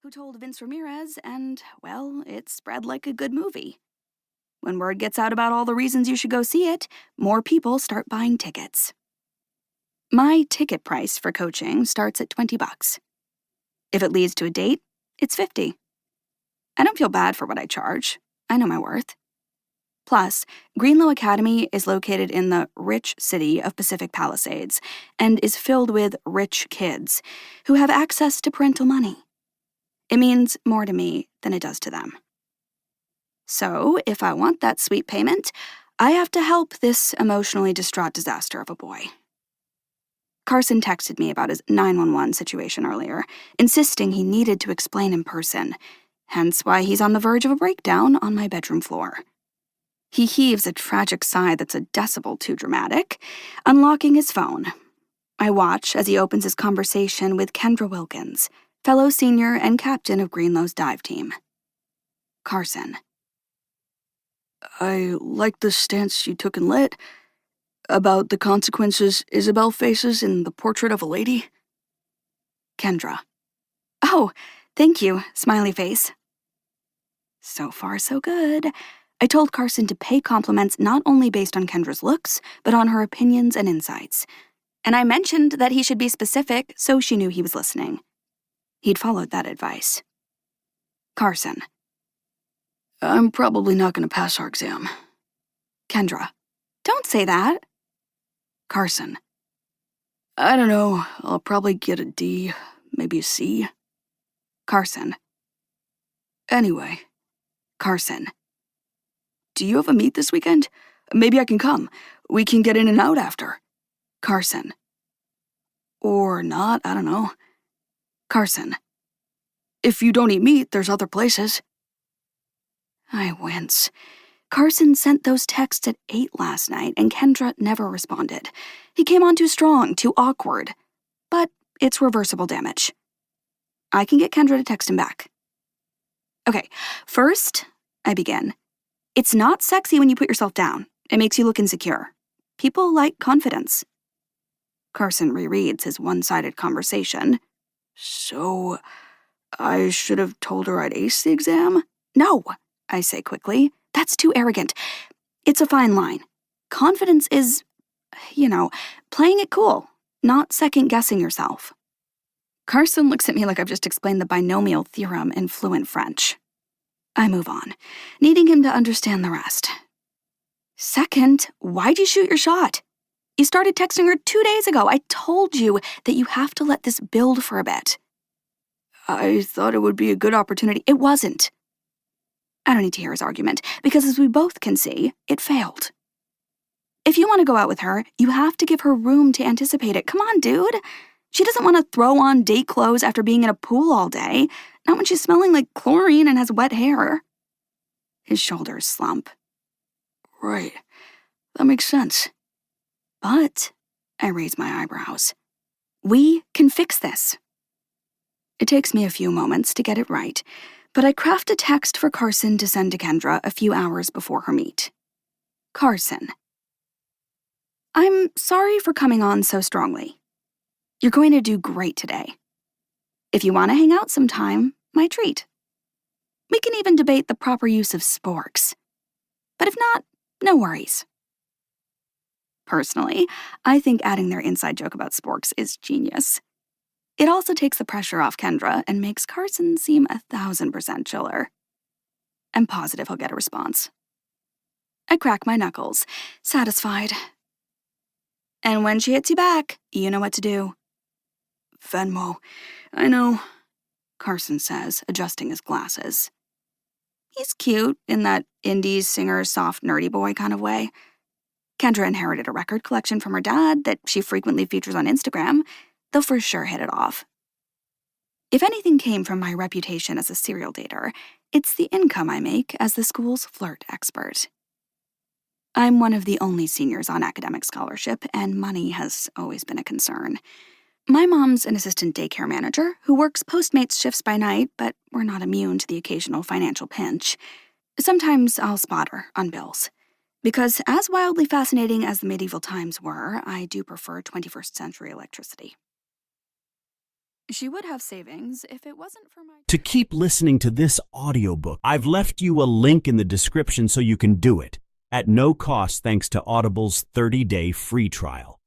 who told Vince Ramirez, and, well, it spread like a good movie. When word gets out about all the reasons you should go see it, more people start buying tickets. My ticket price for coaching starts at $20. If it leads to a date, it's $50. I don't feel bad for what I charge. I know my worth. Plus, Greenlow Academy is located in the rich city of Pacific Palisades and is filled with rich kids who have access to parental money. It means more to me than it does to them. So, if I want that sweet payment, I have to help this emotionally distraught disaster of a boy. Carson texted me about his 911 situation earlier, insisting he needed to explain in person, hence why he's on the verge of a breakdown on my bedroom floor. He heaves a tragic sigh that's a decibel too dramatic, unlocking his phone. I watch as he opens his conversation with Kendra Wilkins, fellow senior and captain of Greenlow's dive team. Carson. I like the stance you took in Lit about the consequences Isabel faces in The Portrait of a Lady. Kendra. Oh, thank you, smiley face. So far, so good. I told Carson to pay compliments not only based on Kendra's looks, but on her opinions and insights. And I mentioned that he should be specific so she knew he was listening. He'd followed that advice. Carson. I'm probably not going to pass our exam. Kendra. Don't say that. Carson. I don't know. I'll probably get a D, maybe a C. Carson. Anyway. Carson. Do you have a meet this weekend? Maybe I can come. We can get in and out after. Carson. Or not, I don't know. Carson. If you don't eat meat, there's other places. I wince. Carson sent those texts at 8 last night, and Kendra never responded. He came on too strong, too awkward. But it's reversible damage. I can get Kendra to text him back. Okay, first, I begin. It's not sexy when you put yourself down. It makes you look insecure. People like confidence. Carson rereads his one-sided conversation. So, I should have told her I'd ace the exam? No, I say quickly. That's too arrogant. It's a fine line. Confidence is, playing it cool, not second-guessing yourself. Carson looks at me like I've just explained the binomial theorem in fluent French. I move on, needing him to understand the rest. Second, why'd you shoot your shot? You started texting her 2 days ago. I told you that you have to let this build for a bit. I thought it would be a good opportunity. It wasn't. I don't need to hear his argument, because as we both can see, it failed. If you want to go out with her, you have to give her room to anticipate it. Come on, dude. She doesn't want to throw on date clothes after being in a pool all day, not when she's smelling like chlorine and has wet hair. His shoulders slump. Right. That makes sense. But, I raise my eyebrows. We can fix this. It takes me a few moments to get it right, but I craft a text for Carson to send to Kendra a few hours before her meet. Carson. I'm sorry for coming on so strongly. You're going to do great today. If you want to hang out sometime, my treat. We can even debate the proper use of sporks. But if not, no worries. Personally, I think adding their inside joke about sporks is genius. It also takes the pressure off Kendra and makes Carson seem 1,000% chiller. I'm positive he'll get a response. I crack my knuckles, satisfied. And when she hits you back, you know what to do. Venmo. I know, Carson says, adjusting his glasses. He's cute in that indie singer, soft, nerdy boy kind of way. Kendra inherited a record collection from her dad that she frequently features on Instagram. They'll for sure hit it off. If anything came from my reputation as a serial dater, it's the income I make as the school's flirt expert. I'm one of the only seniors on academic scholarship, and money has always been a concern. My mom's an assistant daycare manager who works Postmates shifts by night, but we're not immune to the occasional financial pinch. Sometimes I'll spot her on bills. Because as wildly fascinating as the medieval times were, I do prefer 21st century electricity. She would have savings if it wasn't for my... To keep listening to this audiobook, I've left you a link in the description so you can do it, at no cost thanks to Audible's 30-day free trial.